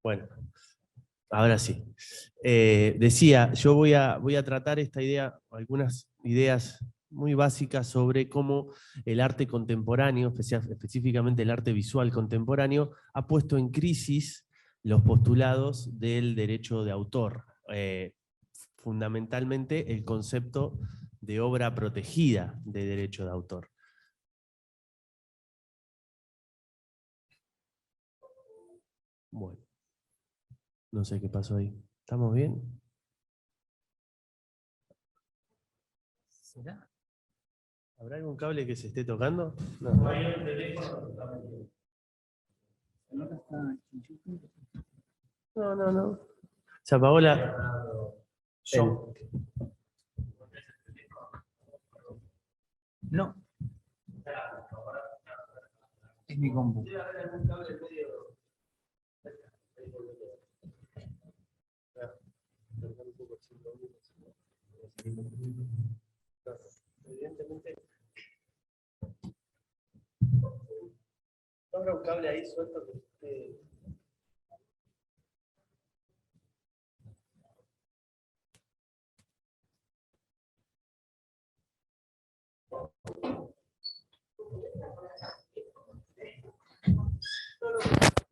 Bueno, ahora sí. Decía, yo voy a tratar esta idea, algunas ideas muy básicas sobre cómo el arte contemporáneo, específicamente el arte visual contemporáneo, ha puesto en crisis los postulados del derecho de autor. Fundamentalmente el concepto de obra protegida de derecho de autor. Bueno, no sé qué pasó ahí. ¿Estamos bien? ¿Será? ¿Habrá algún cable que se esté tocando? No. No. Se apagó la... No. Es mi compu. Evidentemente. ¿No habrá un cable ahí suelto que esté...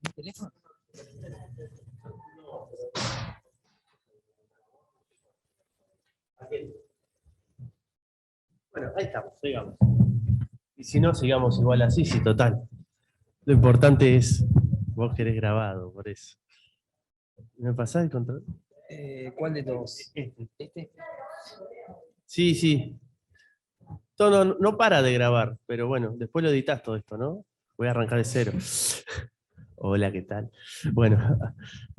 ¿Mi teléfono? Bueno, ahí estamos, sigamos. Y si no, sigamos igual así, sí, total. Lo importante es, vos querés grabado, por eso. ¿Me pasás el control? ¿Cuál de todos? ¿Este? Sí. No para de grabar, pero bueno, después lo editas todo esto, ¿no? Voy a arrancar de cero. Hola, ¿qué tal? Bueno,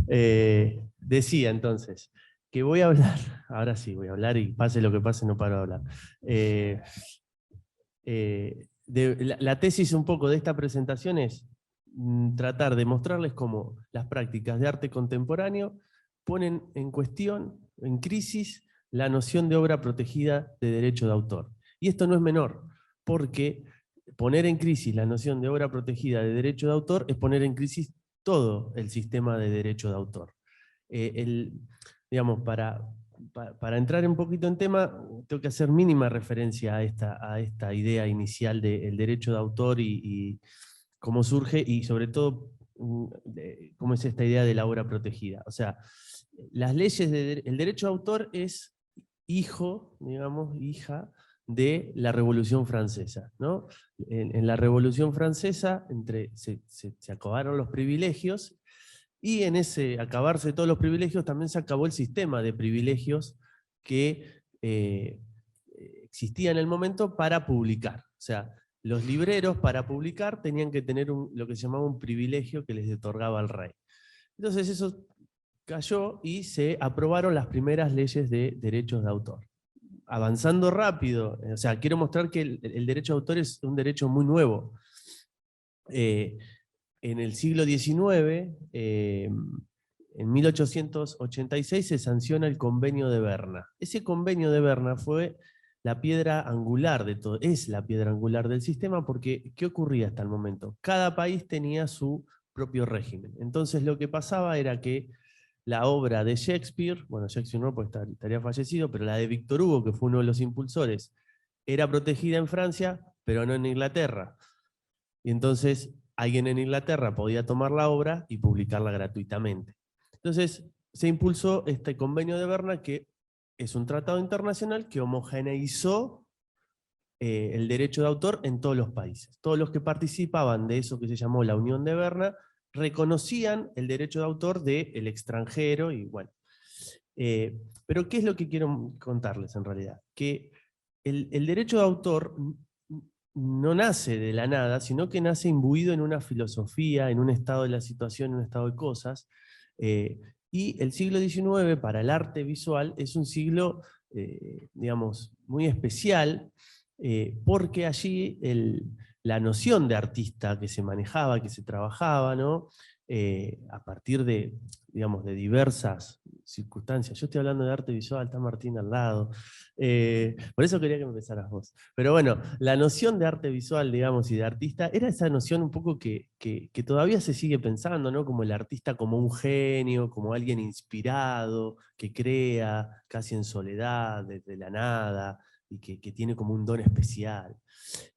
decía entonces que voy a hablar, ahora sí voy a hablar y pase lo que pase, no paro de hablar. La tesis un poco de esta presentación es tratar de mostrarles cómo las prácticas de arte contemporáneo ponen en cuestión, en crisis, la noción de obra protegida de derecho de autor. Y esto no es menor, porque poner en crisis la noción de obra protegida de derecho de autor es poner en crisis todo el sistema de derecho de autor. Digamos, para entrar un poquito en tema, tengo que hacer mínima referencia a esta idea inicial del derecho de autor y cómo surge, y sobre todo cómo es esta idea de la obra protegida. O sea, las leyes el derecho de autor es hijo, digamos, hija de la Revolución Francesa, ¿no? En la Revolución Francesa se acabaron los privilegios, y en ese acabarse todos los privilegios también se acabó el sistema de privilegios que existía en el momento para publicar. O sea, los libreros para publicar tenían que tener lo que se llamaba un privilegio que les otorgaba el rey. Entonces eso cayó y se aprobaron las primeras leyes de derechos de autor. Avanzando rápido, o sea, quiero mostrar que el derecho de autor es un derecho muy nuevo. En el siglo XIX, en 1886 se sanciona el Convenio de Berna. Ese Convenio de Berna fue la piedra angular de todo, es la piedra angular del sistema, porque ¿qué ocurría hasta el momento? Cada país tenía su propio régimen. Entonces lo que pasaba era que la obra de Shakespeare, bueno, Shakespeare no, porque estaría fallecido, pero la de Víctor Hugo, que fue uno de los impulsores, era protegida en Francia, pero no en Inglaterra. Y entonces alguien en Inglaterra podía tomar la obra y publicarla gratuitamente. Entonces se impulsó este Convenio de Berna, que es un tratado internacional que homogeneizó el derecho de autor en todos los países. Todos los que participaban de eso que se llamó la Unión de Berna reconocían el derecho de autor del extranjero y bueno. Pero ¿qué es lo que quiero contarles en realidad? Que el derecho de autor no nace de la nada, sino que nace imbuido en una filosofía, en un estado de la situación, en un estado de cosas. Y el siglo XIX para el arte visual es un siglo, digamos, muy especial, porque allí la noción de artista que se manejaba, que se trabajaba, ¿no? A partir de, digamos, de diversas circunstancias. Yo estoy hablando de arte visual, está Martín al lado. Por eso quería que empezaras vos. Pero bueno, la noción de arte visual, digamos, y de artista, era esa noción un poco que todavía se sigue pensando, ¿no? Como el artista como un genio, como alguien inspirado, que crea casi en soledad, desde la nada, y que tiene como un don especial.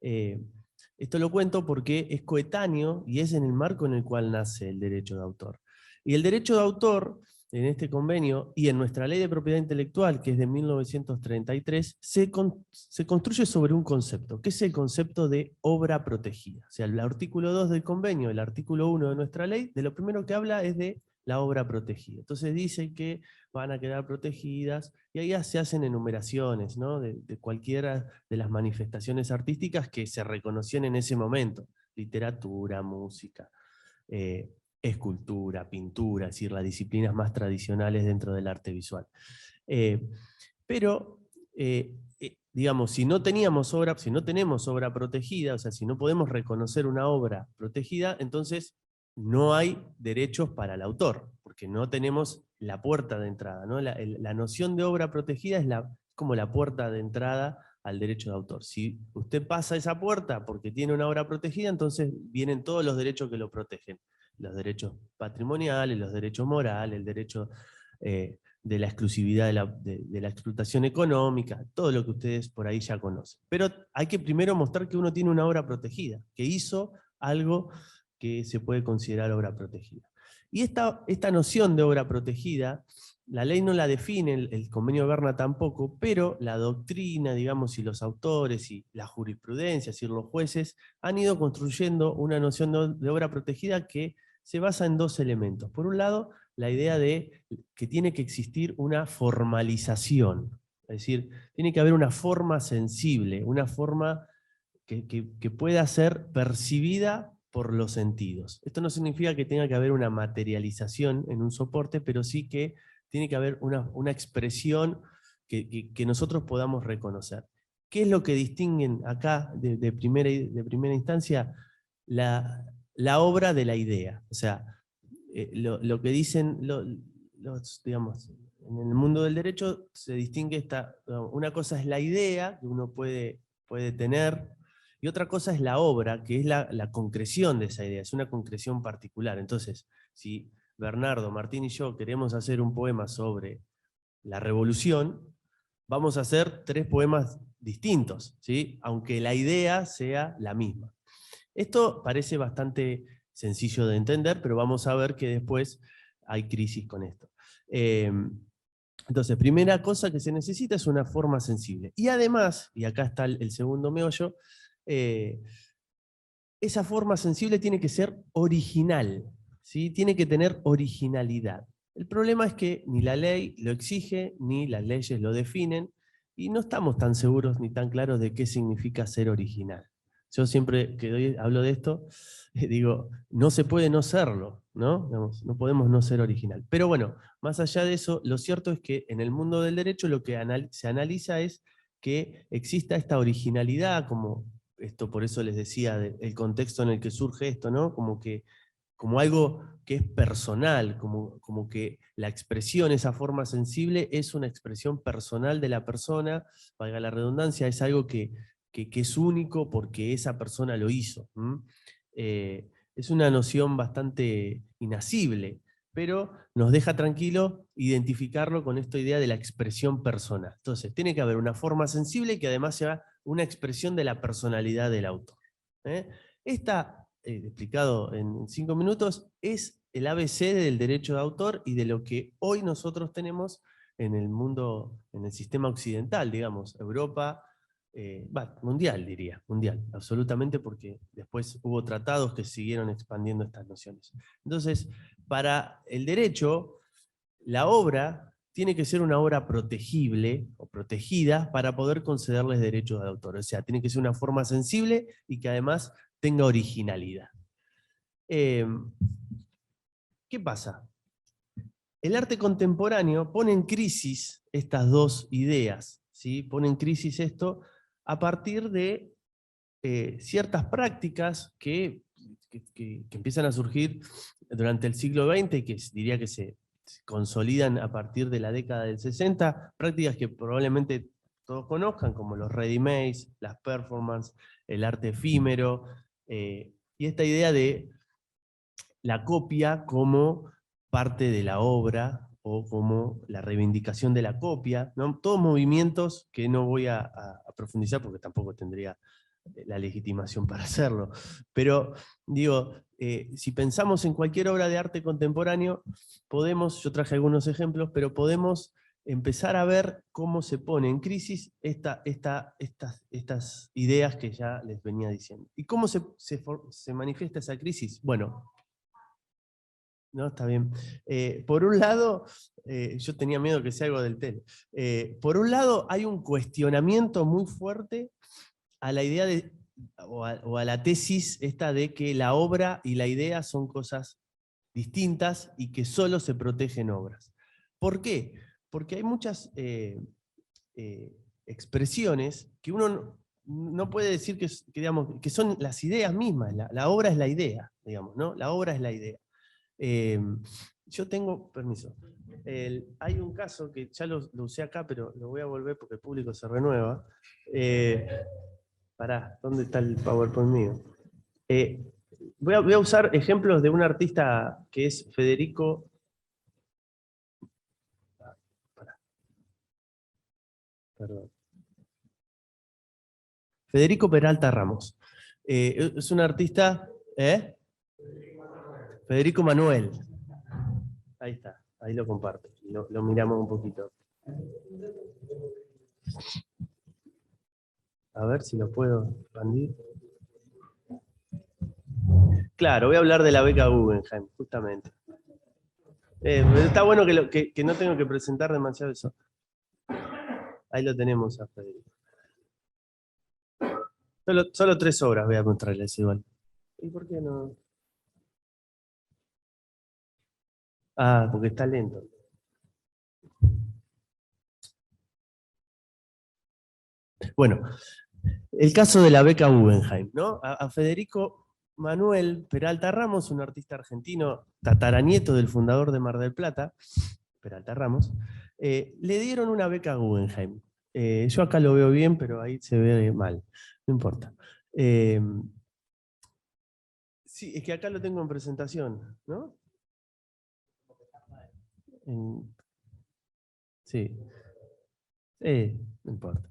Esto lo cuento porque es coetáneo y es en el marco en el cual nace el derecho de autor. Y el derecho de autor, en este convenio y en nuestra ley de propiedad intelectual, que es de 1933, se construye sobre un concepto, que es el concepto de obra protegida. O sea, el artículo 2 del convenio, el artículo 1 de nuestra ley, de lo primero que habla es de la obra protegida. Entonces dice que van a quedar protegidas, y ahí se hacen enumeraciones, ¿no? de cualquiera de las manifestaciones artísticas que se reconocían en ese momento: literatura, música, escultura, pintura, es decir, las disciplinas más tradicionales dentro del arte visual. Pero, digamos, si no tenemos obra protegida, o sea, si no podemos reconocer una obra protegida, entonces no hay derechos para el autor, porque no tenemos la puerta de entrada, ¿no? La noción de obra protegida es como la puerta de entrada al derecho de autor. Si usted pasa esa puerta porque tiene una obra protegida, entonces vienen todos los derechos que lo protegen: los derechos patrimoniales, los derechos morales, el derecho de la exclusividad de la explotación económica, todo lo que ustedes por ahí ya conocen. Pero hay que primero mostrar que uno tiene una obra protegida, que hizo algo que se puede considerar obra protegida. Y esta noción de obra protegida, la ley no la define, el convenio de Berna tampoco, pero la doctrina, digamos, y los autores y la jurisprudencia, es decir, los jueces, han ido construyendo una noción de obra protegida que se basa en dos elementos. Por un lado, la idea de que tiene que existir una formalización, es decir, tiene que haber una forma sensible, una forma que pueda ser percibida por los sentidos. Esto no significa que tenga que haber una materialización en un soporte, pero sí que tiene que haber una expresión que nosotros podamos reconocer. ¿Qué es lo que distinguen acá de primera instancia? La obra de la idea. O sea, lo que dicen digamos, en el mundo del derecho se distingue una cosa es la idea que uno puede tener, y otra cosa es la obra, que es la concreción de esa idea, es una concreción particular. Entonces, si Bernardo, Martín y yo queremos hacer un poema sobre la revolución, vamos a hacer 3 poemas distintos, ¿sí? Aunque la idea sea la misma. Esto parece bastante sencillo de entender, pero vamos a ver que después hay crisis con esto. Entonces, primera cosa que se necesita es una forma sensible. Y además, y acá está el segundo meollo, esa forma sensible tiene que ser original, ¿sí? Tiene que tener originalidad. El problema es que ni la ley lo exige, ni las leyes lo definen, y no estamos tan seguros ni tan claros de qué significa ser original. Yo siempre que hablo de esto, digo, no se puede no serlo, ¿no? Digamos, no podemos no ser original. Pero bueno, más allá de eso, lo cierto es que en el mundo del derecho lo que se analiza es que exista esta originalidad, como esto, por eso les decía el contexto en el que surge esto, ¿no? Como algo que es personal, como que la expresión, esa forma sensible, es una expresión personal de la persona, valga la redundancia, es algo que es único porque esa persona lo hizo. Es una noción bastante inasible, pero nos deja tranquilo identificarlo con esta idea de la expresión personal. Entonces, tiene que haber una forma sensible que además sea una expresión de la personalidad del autor. Esta, explicado en 5 minutos, es el ABC del derecho de autor y de lo que hoy nosotros tenemos en el mundo, en el sistema occidental, digamos, Europa, mundial diría, mundial, absolutamente, porque después hubo tratados que siguieron expandiendo estas nociones. Entonces, para el derecho, la obra tiene que ser una obra protegible o protegida para poder concederles derechos de autor. O sea, tiene que ser una forma sensible y que además tenga originalidad. ¿Qué pasa? El arte contemporáneo pone en crisis estas dos ideas, ¿sí? Pone en crisis esto a partir de ciertas prácticas que empiezan a surgir durante el siglo XX y que diría que se se consolidan a partir de la década del 60, prácticas que probablemente todos conozcan, como los ready-mades, las performance, el arte efímero, y esta idea de la copia como parte de la obra o como la reivindicación de la copia, ¿no? Todos movimientos que no voy a profundizar porque tampoco tendría la legitimación para hacerlo. Pero digo, si pensamos en cualquier obra de arte contemporáneo, podemos, yo traje algunos ejemplos, pero podemos empezar a ver cómo se pone en crisis estas ideas que ya les venía diciendo. ¿Y cómo se manifiesta esa crisis? Bueno, no, está bien. Por un lado, yo tenía miedo que sea algo del tele. Por un lado, hay un cuestionamiento muy fuerte a la idea de, o a la tesis esta de que la obra y la idea son cosas distintas y que solo se protegen obras. ¿Por qué? Porque hay muchas expresiones que uno no puede decir digamos, que son las ideas mismas. La obra es la idea, digamos, ¿no? La obra es la idea. Yo tengo, permiso, hay un caso que ya lo usé acá, pero lo voy a volver porque el público se renueva. Pará, ¿dónde está el PowerPoint mío? Voy a usar ejemplos de un artista que es Federico. Perdón. Federico Peralta Ramos. Es un artista. Federico Manuel. Ahí está, ahí lo comparto. Lo miramos un poquito. A ver si lo puedo expandir. Claro, voy a hablar de la beca Guggenheim, justamente. Está bueno que no tengo que presentar demasiado eso. Ahí lo tenemos a Federico. Solo 3 obras voy a mostrarles igual. ¿Y por qué no? Ah, porque está lento. Bueno, el caso de la beca Guggenheim, ¿no? A Federico Manuel Peralta Ramos, un artista argentino, tataranieto del fundador de Mar del Plata, Peralta Ramos, le dieron una beca Guggenheim. Yo acá lo veo bien, pero ahí se ve mal. No importa. Sí, es que acá lo tengo en presentación, ¿no? Sí. No importa.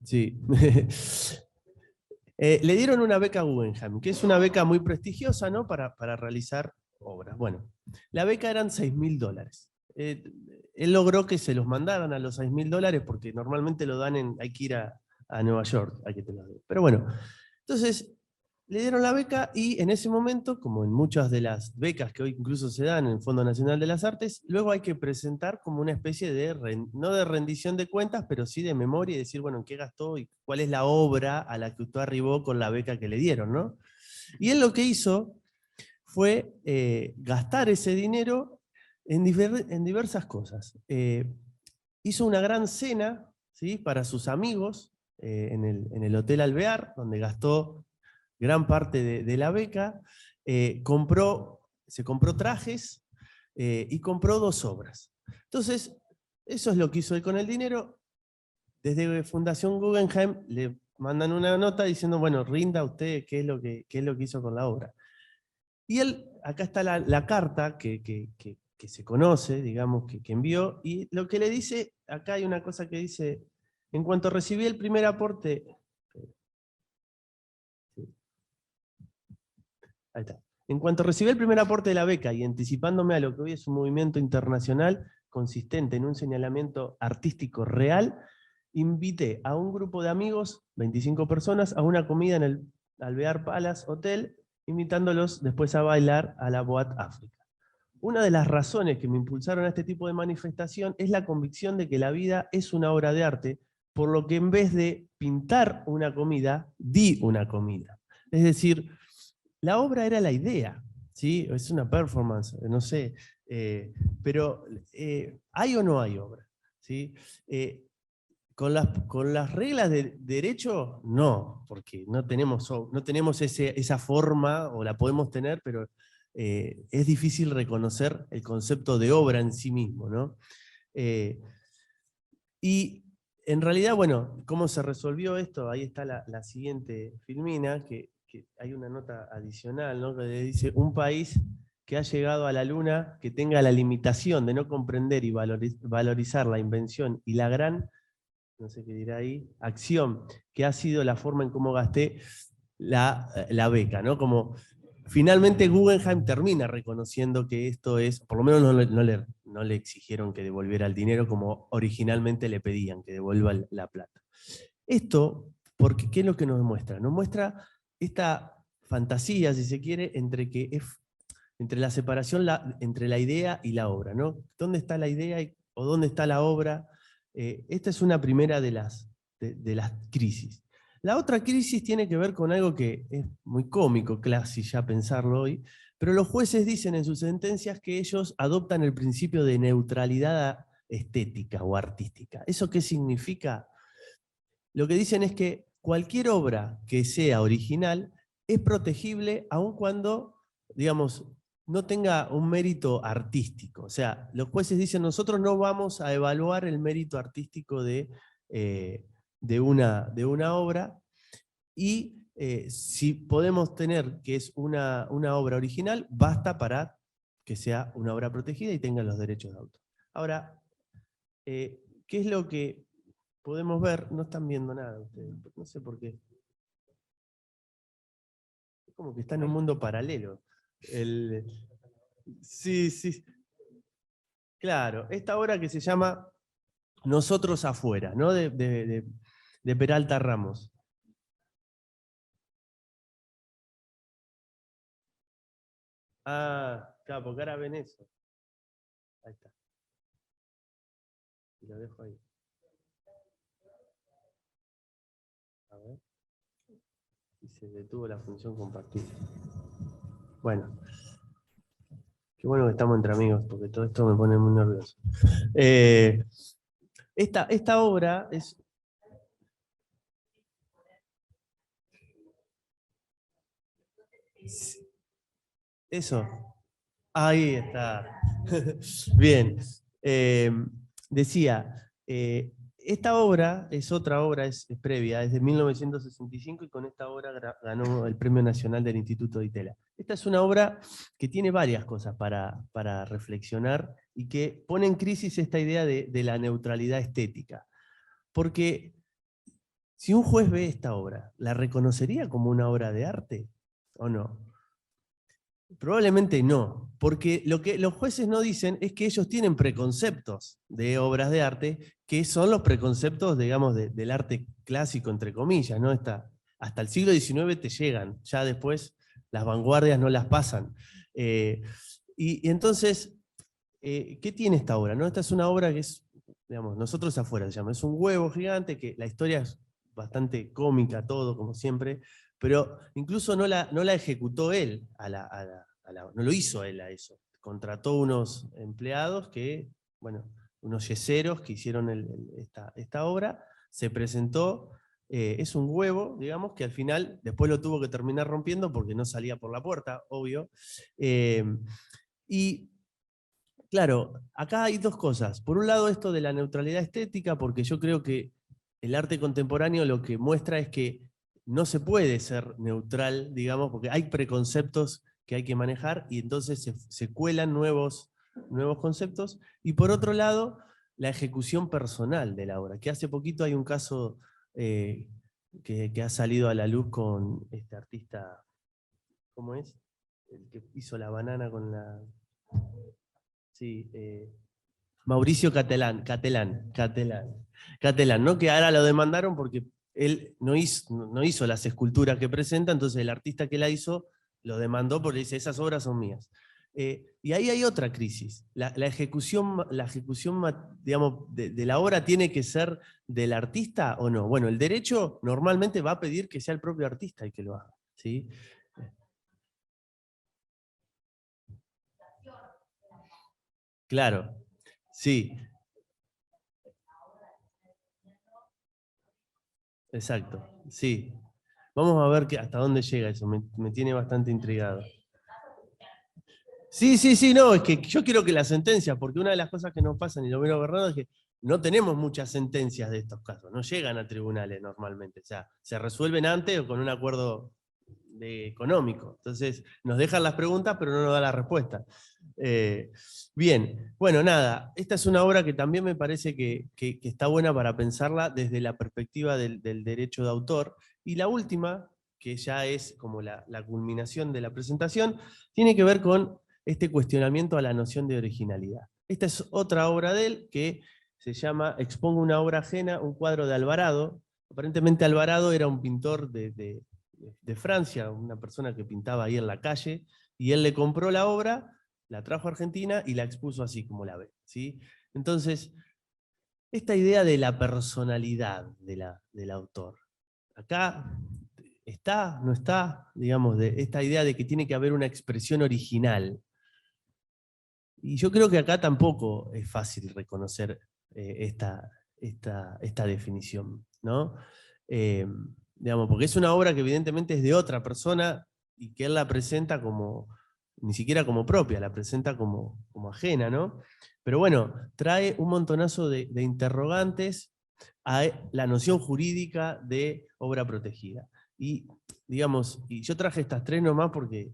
Sí. Le dieron una beca Guggenheim, que es una beca muy prestigiosa, ¿no? Para realizar obras. Bueno, la beca eran $6.000. Él logró que se los mandaran a los $6.000 porque normalmente lo dan hay que ir a Nueva York, hay que te los den. Pero bueno, entonces le dieron la beca y en ese momento, como en muchas de las becas que hoy incluso se dan en el Fondo Nacional de las Artes, luego hay que presentar como una especie de, no de rendición de cuentas, pero sí de memoria y decir, bueno, en qué gastó y cuál es la obra a la que usted arribó con la beca que le dieron, ¿no? Y él lo que hizo fue gastar ese dinero en diversas cosas. Hizo una gran cena, ¿sí? Para sus amigos en el Hotel Alvear, donde gastó gran parte de la beca, se compró trajes y compró 2 obras. Entonces, eso es lo que hizo él con el dinero. Desde Fundación Guggenheim le mandan una nota diciendo, bueno, rinda usted qué es lo que hizo con la obra. Y él, acá está la carta que se conoce, digamos, que envió, y lo que le dice, acá hay una cosa que dice, en cuanto recibí el primer aporte, ahí está. En cuanto recibí el primer aporte de la beca y anticipándome a lo que hoy es un movimiento internacional consistente en un señalamiento artístico real, invité a un grupo de amigos, 25 personas, a una comida en el Alvear Palace Hotel, invitándolos después a bailar a la Boat África. Una de las razones que me impulsaron a este tipo de manifestación es la convicción de que la vida es una obra de arte, por lo que en vez de pintar una comida, di una comida. Es decir, la obra era la idea, ¿sí? Es una performance, no sé, pero ¿hay o no hay obra? ¿Sí? Con las reglas de derecho, no, porque no tenemos esa forma, o la podemos tener, pero es difícil reconocer el concepto de obra en sí mismo, ¿no? Y en realidad, bueno, ¿cómo se resolvió esto? Ahí está la siguiente filmina, que hay una nota adicional, ¿no? Que dice, un país que ha llegado a la luna, que tenga la limitación de no comprender y valorizar la invención y la gran, no sé qué dirá ahí, acción, que ha sido la forma en cómo gasté la beca, ¿no? Como finalmente Guggenheim termina reconociendo que esto es, por lo menos no le exigieron que devolviera el dinero como originalmente le pedían, que devuelva la plata. Esto, porque, ¿qué es lo que nos muestra? Nos muestra esta fantasía, si se quiere, entre la separación entre la idea y la obra, ¿no? ¿Dónde está la idea o dónde está la obra? Esta es una primera de las crisis. La otra crisis tiene que ver con algo que es muy cómico, casi ya pensarlo hoy, pero los jueces dicen en sus sentencias que ellos adoptan el principio de neutralidad estética o artística. ¿Eso qué significa? Lo que dicen es que cualquier obra que sea original es protegible aun cuando, digamos, no tenga un mérito artístico. O sea, los jueces dicen, nosotros no vamos a evaluar el mérito artístico de una obra, y si podemos tener que es una obra original, basta para que sea una obra protegida y tenga los derechos de autor. Ahora, ¿qué es lo que podemos ver? No están viendo nada ustedes, no sé por qué. Es como que está en un mundo paralelo. Sí, sí. Claro, esta obra que se llama Nosotros afuera, ¿no? De Peralta Ramos. Ah, claro, porque ahora ven eso. Ahí está. Y lo dejo ahí. A ver. Y se detuvo la función compartir. Bueno. Qué bueno que estamos entre amigos, porque todo esto me pone muy nervioso. Esta obra es... Eso. Ahí está. Bien. Decía, esta obra es otra obra, es previa, es de 1965 y con esta obra ganó el Premio Nacional del Instituto de Itela. Esta es una obra que tiene varias cosas para reflexionar y que pone en crisis esta idea de la neutralidad estética. Porque si un juez ve esta obra, ¿la reconocería como una obra de arte o no? Probablemente no, porque lo que los jueces no dicen es que ellos tienen preconceptos de obras de arte, que son los preconceptos, digamos, del arte clásico, entre comillas, ¿no? Hasta el siglo XIX te llegan, ya después las vanguardias no las pasan. Y entonces, ¿qué tiene esta obra? ¿No? Esta es una obra que es, digamos, nosotros afuera se llama, es un huevo gigante, que la historia es bastante cómica, todo, como siempre, pero incluso no la ejecutó él, no lo hizo él a eso. Contrató unos empleados que, bueno, unos yeseros que hicieron esta obra, se presentó, es un huevo, digamos, que al final después lo tuvo que terminar rompiendo porque no salía por la puerta, obvio. Y claro, acá hay dos cosas. Por un lado, esto de la neutralidad estética, porque yo creo que el arte contemporáneo lo que muestra es que no se puede ser neutral, digamos, porque hay preconceptos que hay que manejar y entonces se cuelan nuevos conceptos. Y por otro lado, la ejecución personal de la obra, que hace poquito hay un caso que ha salido a la luz con este artista, ¿cómo es? El que hizo la banana con la... Sí, Mauricio Catelán, ¿no? Que ahora lo demandaron porque él no hizo las esculturas que presenta, entonces el artista que la hizo lo demandó porque dice, esas obras son mías. Y ahí hay otra crisis. La ejecución, digamos, de la obra tiene que ser del artista o no. Bueno, el derecho normalmente va a pedir que sea el propio artista el que lo haga, ¿sí? Claro, sí, exacto, sí. Vamos a ver hasta dónde llega eso, me tiene bastante intrigado. Sí, no, es que yo quiero que la sentencia, porque una de las cosas que nos pasan, y lo veo Bernardo, es que no tenemos muchas sentencias de estos casos, no llegan a tribunales normalmente, o sea, se resuelven antes o con un acuerdo económico. Entonces, nos dejan las preguntas, pero no nos da la respuesta. Bien, bueno, nada, esta es una obra que también me parece que está buena para pensarla desde la perspectiva del derecho de autor. Y la última, que ya es como la culminación de la presentación, tiene que ver con este cuestionamiento a la noción de originalidad. Esta es otra obra de él que se llama Expongo una obra ajena, un cuadro de Alvarado. Aparentemente Alvarado era un pintor de Francia, una persona que pintaba ahí en la calle, y él le compró la obra, la trajo a Argentina y la expuso así como la ve, ¿sí? Entonces, esta idea de la personalidad del autor, acá está, no está, digamos, de esta idea de que tiene que haber una expresión original. Y yo creo que acá tampoco es fácil reconocer esta definición, ¿no? Eh, digamos, porque es una obra que evidentemente es de otra persona y que él la presenta como, ni siquiera como propia, la presenta como ajena, ¿no? Pero bueno, trae un montonazo de interrogantes a la noción jurídica de obra protegida. Y, digamos, y yo traje estas tres nomás porque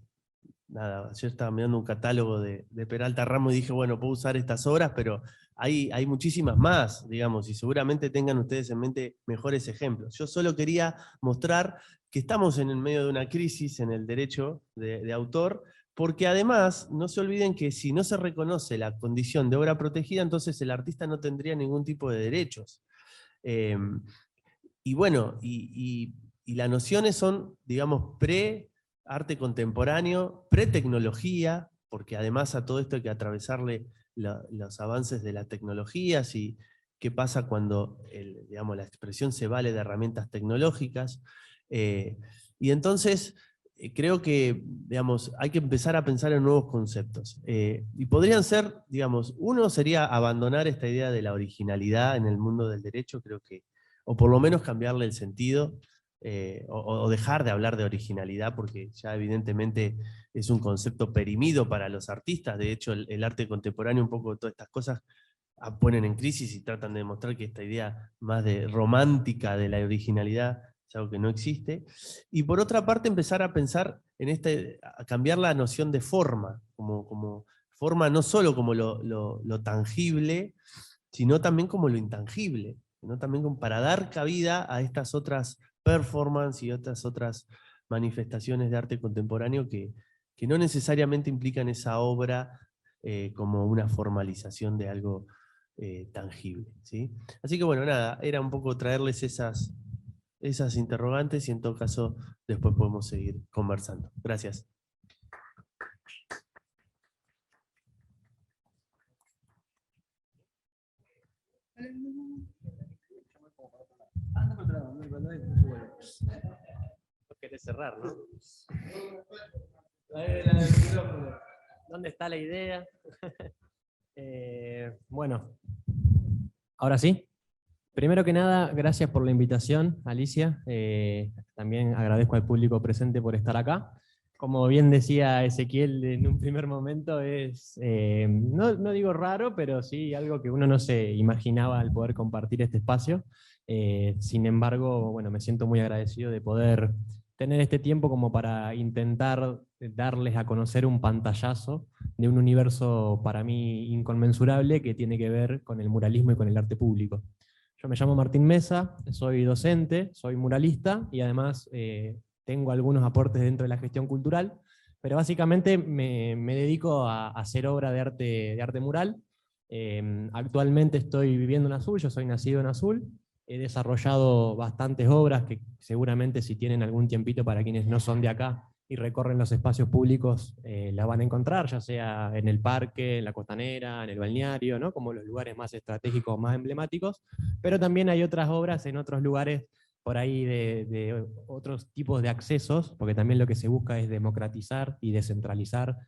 nada, yo estaba mirando un catálogo de Peralta Ramos y dije, bueno, puedo usar estas obras, pero hay muchísimas más, digamos, y seguramente tengan ustedes en mente mejores ejemplos. Yo solo quería mostrar que estamos en el medio de una crisis en el derecho de autor, porque además no se olviden que si no se reconoce la condición de obra protegida, entonces el artista no tendría ningún tipo de derechos. Eh, y bueno, y las nociones son, digamos, pre-arte contemporáneo, pre-tecnología, porque además a todo esto hay que atravesarle los avances de las tecnologías y qué pasa cuando digamos, la expresión se vale de herramientas tecnológicas. Y entonces creo que digamos, hay que empezar a pensar en nuevos conceptos. Y podrían ser, digamos, uno sería abandonar esta idea de la originalidad en el mundo del derecho, creo que o por lo menos cambiarle el sentido, o dejar de hablar de originalidad, porque ya evidentemente es un concepto perimido para los artistas. De hecho, el arte contemporáneo, un poco todas estas cosas ponen en crisis y tratan de demostrar que esta idea más romántica de la originalidad es algo que no existe. Y por otra parte, empezar a pensar en a cambiar la noción de forma, como forma no solo como lo tangible, sino también como lo intangible, ¿no? También como para dar cabida a estas otras performances y otras manifestaciones de arte contemporáneo que no necesariamente implican esa obra como una formalización de algo tangible, ¿sí? Así que bueno, nada, era un poco traerles esas interrogantes y en todo caso después podemos seguir conversando. Gracias. No querés cerrar, ¿no? ¿Dónde está la idea? Bueno, ahora sí. Primero que nada, gracias por la invitación, Alicia. También agradezco al público presente por estar acá. Como bien decía Ezequiel en un primer momento, es, no digo raro, pero sí algo que uno no se imaginaba al poder compartir este espacio. Sin embargo, bueno, me siento muy agradecido de poder tener este tiempo como para intentar darles a conocer un pantallazo de un universo para mí inconmensurable que tiene que ver con el muralismo y con el arte público. Yo me llamo Martín Mesa, soy docente, soy muralista y además tengo algunos aportes dentro de la gestión cultural, pero básicamente me dedico a hacer obra de arte mural. Actualmente estoy viviendo en Azul, yo soy nacido en Azul, he desarrollado bastantes obras que seguramente si tienen algún tiempito para quienes no son de acá y recorren los espacios públicos la van a encontrar, ya sea en el parque, en la costanera, en el balneario, ¿no? Como los lugares más estratégicos, más emblemáticos, pero también hay otras obras en otros lugares por ahí de otros tipos de accesos, porque también lo que se busca es democratizar y descentralizar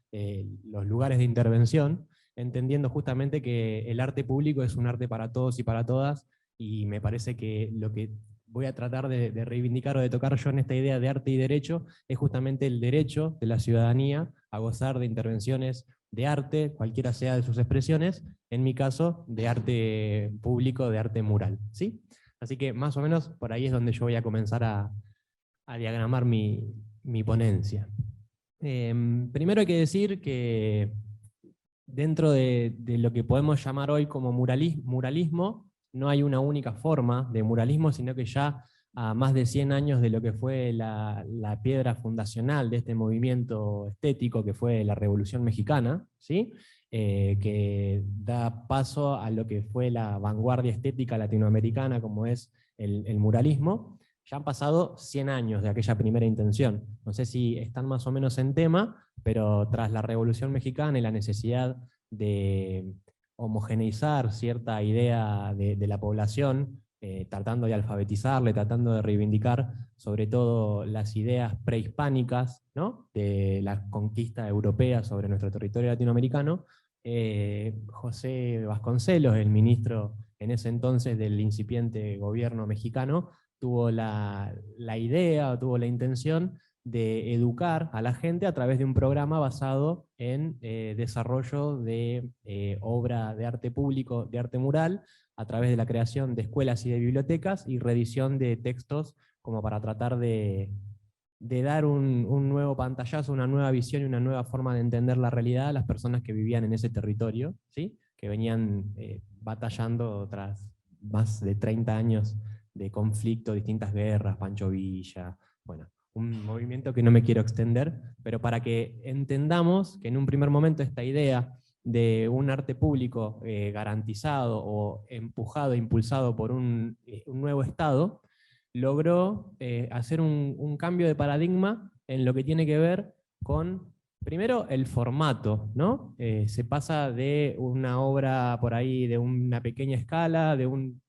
los lugares de intervención, entendiendo justamente que el arte público es un arte para todos y para todas, y me parece que lo que voy a tratar de reivindicar o de tocar yo en esta idea de arte y derecho es justamente el derecho de la ciudadanía a gozar de intervenciones de arte, cualquiera sea de sus expresiones, en mi caso, de arte público, de arte mural, ¿sí? Así que más o menos por ahí es donde yo voy a comenzar a diagramar mi ponencia. Primero hay que decir que dentro de lo que podemos llamar hoy como muralismo, no hay una única forma de muralismo, sino que ya a más de 100 años de lo que fue la piedra fundacional de este movimiento estético, que fue la Revolución Mexicana, ¿sí? Que da paso a lo que fue la vanguardia estética latinoamericana, como es el muralismo. Ya han pasado 100 años de aquella primera intención. No sé si están más o menos en tema, pero tras la Revolución Mexicana y la necesidad de homogeneizar cierta idea de la población, tratando de alfabetizarle, tratando de reivindicar sobre todo las ideas prehispánicas, ¿no?, de la conquista europea sobre nuestro territorio latinoamericano, José Vasconcelos, el ministro en ese entonces del incipiente gobierno mexicano, tuvo la idea o tuvo la intención de educar a la gente a través de un programa basado en desarrollo de obra de arte público, de arte mural, a través de la creación de escuelas y de bibliotecas y reedición de textos como para tratar de dar un nuevo pantallazo, una nueva visión y una nueva forma de entender la realidad a las personas que vivían en ese territorio, ¿sí?, que venían batallando tras más de 30 años de conflicto, distintas guerras, Pancho Villa, bueno, un movimiento que no me quiero extender, pero para que entendamos que en un primer momento esta idea de un arte público garantizado o empujado, impulsado por un nuevo Estado, logró hacer un cambio de paradigma en lo que tiene que ver con, primero, el formato, ¿no? Se pasa de una obra por ahí de una pequeña escala, de un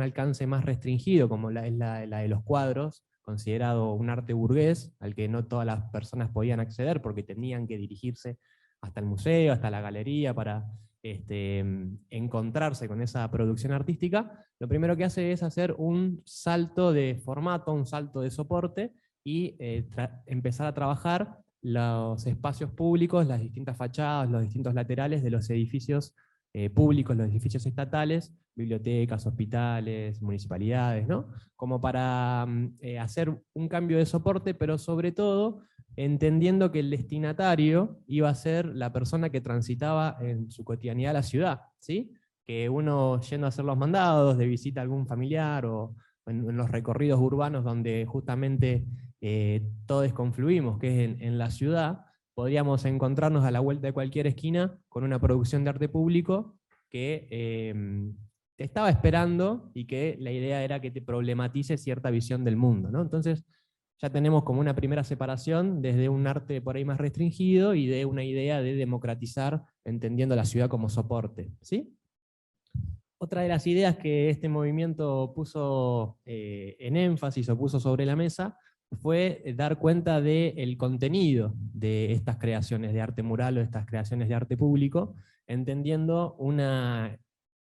alcance más restringido, como es la de los cuadros, considerado un arte burgués, al que no todas las personas podían acceder porque tenían que dirigirse hasta el museo, hasta la galería, para encontrarse con esa producción artística. Lo primero que hace es hacer un salto de formato, un salto de soporte, y empezar a trabajar los espacios públicos, las distintas fachadas, los distintos laterales de los edificios públicos, los edificios estatales, bibliotecas, hospitales, municipalidades, ¿no?, como para hacer un cambio de soporte, pero sobre todo entendiendo que el destinatario iba a ser la persona que transitaba en su cotidianidad la ciudad, ¿sí?, que uno yendo a hacer los mandados, de visita a algún familiar, o en los recorridos urbanos donde justamente todos confluimos, que es en la ciudad, podríamos encontrarnos a la vuelta de cualquier esquina con una producción de arte público que te estaba esperando y que la idea era que te problematice cierta visión del mundo, ¿no? Entonces ya tenemos como una primera separación desde un arte por ahí más restringido y de una idea de democratizar, entendiendo la ciudad como soporte, ¿sí? Otra de las ideas que este movimiento puso en énfasis o puso sobre la mesa fue dar cuenta del contenido de estas creaciones de arte mural o estas creaciones de arte público, entendiendo una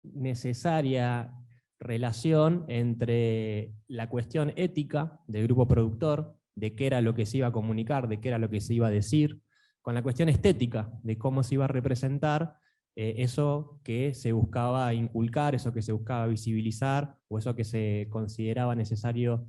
necesaria relación entre la cuestión ética del grupo productor, de qué era lo que se iba a comunicar, de qué era lo que se iba a decir, con la cuestión estética, de cómo se iba a representar eso que se buscaba inculcar, eso que se buscaba visibilizar, o eso que se consideraba necesario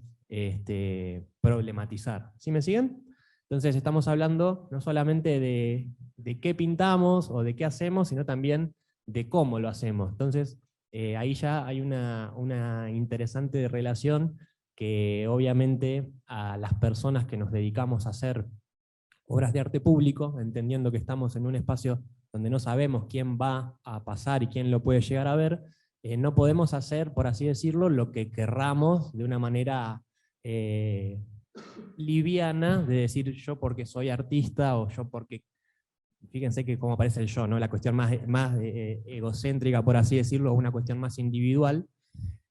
problematizar. ¿Sí me siguen? Entonces estamos hablando no solamente de qué pintamos o de qué hacemos, sino también de cómo lo hacemos. Entonces ahí ya hay una interesante relación que obviamente a las personas que nos dedicamos a hacer obras de arte público, entendiendo que estamos en un espacio donde no sabemos quién va a pasar y quién lo puede llegar a ver, no podemos hacer, por así decirlo, lo que querramos de una manera liviana, de decir yo porque soy artista o yo porque... Fíjense que cómo aparece el yo, ¿no? La cuestión más egocéntrica, por así decirlo, una cuestión más individual,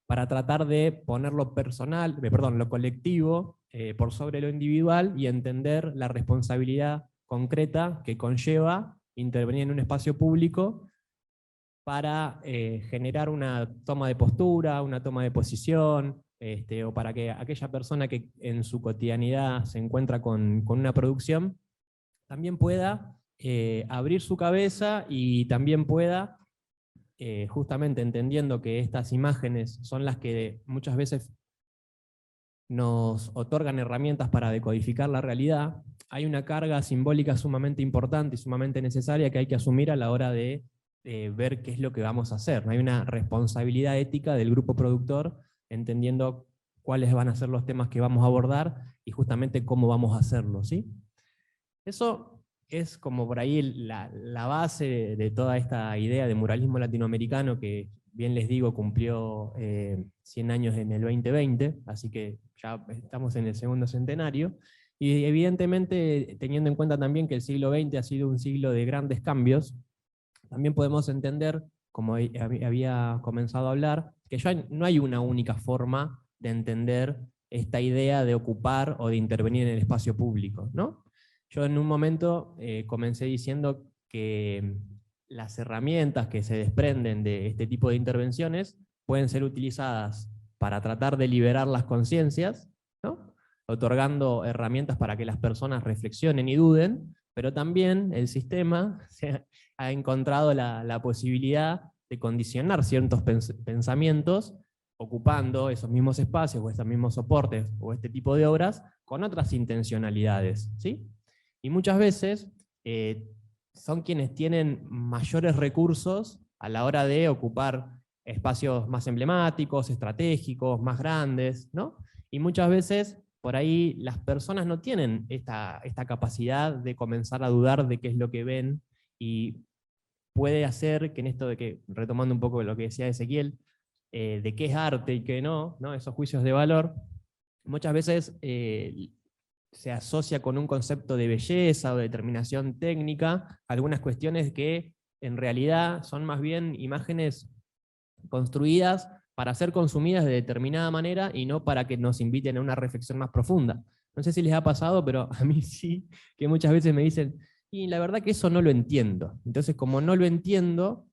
para tratar de poner lo personal, lo colectivo por sobre lo individual y entender la responsabilidad concreta que conlleva intervenir en un espacio público para generar una toma de postura, una toma de posición, o para que aquella persona que en su cotidianidad se encuentra con una producción también pueda abrir su cabeza y también pueda, justamente entendiendo que estas imágenes son las que muchas veces nos otorgan herramientas para decodificar la realidad, hay una carga simbólica sumamente importante y sumamente necesaria que hay que asumir a la hora de ver qué es lo que vamos a hacer. Hay una responsabilidad ética del grupo productor, entendiendo cuáles van a ser los temas que vamos a abordar y justamente cómo vamos a hacerlo, ¿sí? Eso es como por ahí la base de toda esta idea de muralismo latinoamericano que, bien les digo, cumplió 100 años en el 2020, así que ya estamos en el segundo centenario, y evidentemente teniendo en cuenta también que el siglo XX ha sido un siglo de grandes cambios, también podemos entender, como había comenzado a hablar, que ya no hay una única forma de entender esta idea de ocupar o de intervenir en el espacio público, ¿no? Yo en un momento comencé diciendo que las herramientas que se desprenden de este tipo de intervenciones pueden ser utilizadas para tratar de liberar las conciencias, ¿no? Otorgando herramientas para que las personas reflexionen y duden, pero también el sistema ha encontrado la posibilidad de condicionar ciertos pensamientos ocupando esos mismos espacios o estos mismos soportes o este tipo de obras con otras intencionalidades, ¿sí? Y muchas veces son quienes tienen mayores recursos a la hora de ocupar espacios más emblemáticos, estratégicos, más grandes, ¿no? Y muchas veces por ahí las personas no tienen esta capacidad de comenzar a dudar de qué es lo que ven, y puede hacer que en esto de que, retomando un poco lo que decía Ezequiel, de qué es arte y qué no, esos juicios de valor, muchas veces se asocia con un concepto de belleza o de determinación técnica, algunas cuestiones que en realidad son más bien imágenes construidas para ser consumidas de determinada manera y no para que nos inviten a una reflexión más profunda. No sé si les ha pasado, pero a mí sí, que muchas veces me dicen, y la verdad que eso no lo entiendo. Entonces, como no lo entiendo,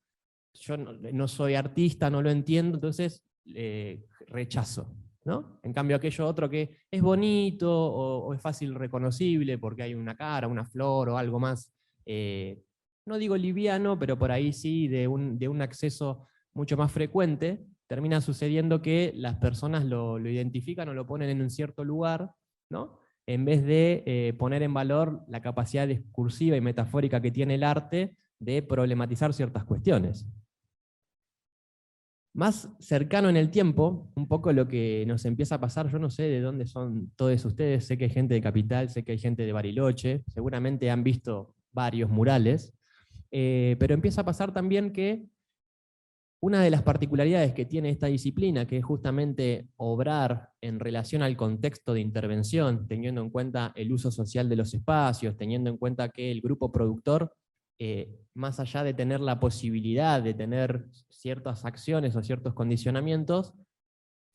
yo no soy artista, no lo entiendo, entonces rechazo, ¿no? En cambio, aquello otro que es bonito o es fácil reconocible porque hay una cara, una flor o algo más, no digo liviano, pero por ahí sí de un acceso mucho más frecuente, termina sucediendo que las personas lo identifican o lo ponen en un cierto lugar, ¿no? En vez de poner en valor la capacidad discursiva y metafórica que tiene el arte de problematizar ciertas cuestiones. Más cercano en el tiempo, un poco lo que nos empieza a pasar, yo no sé de dónde son todos ustedes, sé que hay gente de Capital, sé que hay gente de Bariloche, seguramente han visto varios murales, pero empieza a pasar también que una de las particularidades que tiene esta disciplina, que es justamente obrar en relación al contexto de intervención, teniendo en cuenta el uso social de los espacios, teniendo en cuenta que el grupo productor, más allá de tener la posibilidad de tener ciertas acciones o ciertos condicionamientos,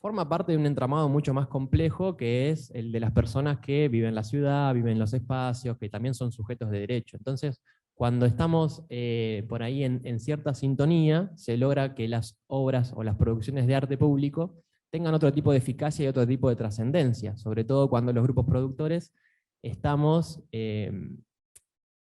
forma parte de un entramado mucho más complejo, que es el de las personas que viven en la ciudad, viven en los espacios, que también son sujetos de derecho. Entonces, cuando estamos por ahí en cierta sintonía, se logra que las obras o las producciones de arte público tengan otro tipo de eficacia y otro tipo de trascendencia, sobre todo cuando los grupos productores estamos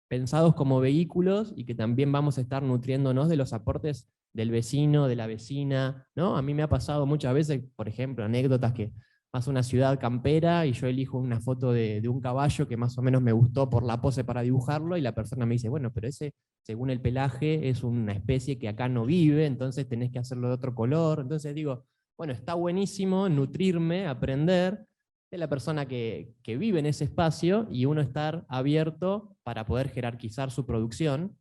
pensados como vehículos y que también vamos a estar nutriéndonos de los aportes del vecino, de la vecina, ¿no? A mí me ha pasado muchas veces, por ejemplo, anécdotas que vas a una ciudad campera y yo elijo una foto de un caballo que más o menos me gustó por la pose para dibujarlo, y la persona me dice, bueno, pero ese, según el pelaje, es una especie que acá no vive, entonces tenés que hacerlo de otro color. Entonces digo, bueno, está buenísimo nutrirme, aprender de la persona que vive en ese espacio y uno estar abierto para poder jerarquizar su producción,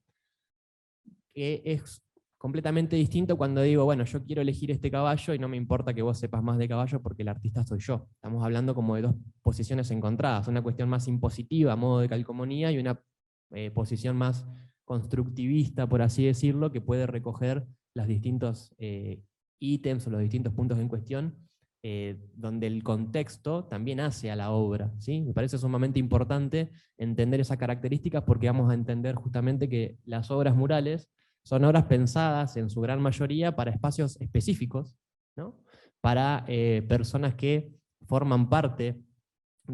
que es completamente distinto cuando digo, bueno, yo quiero elegir este caballo y no me importa que vos sepas más de caballo porque el artista soy yo. Estamos hablando como de dos posiciones encontradas, una cuestión más impositiva, a modo de calcomanía, y una posición más constructivista, por así decirlo, que puede recoger los distintos ítems o los distintos puntos en cuestión, donde el contexto también hace a la obra, ¿sí? Me parece sumamente importante entender esas características, porque vamos a entender justamente que las obras murales son obras pensadas en su gran mayoría para espacios específicos, ¿no? Para personas que forman parte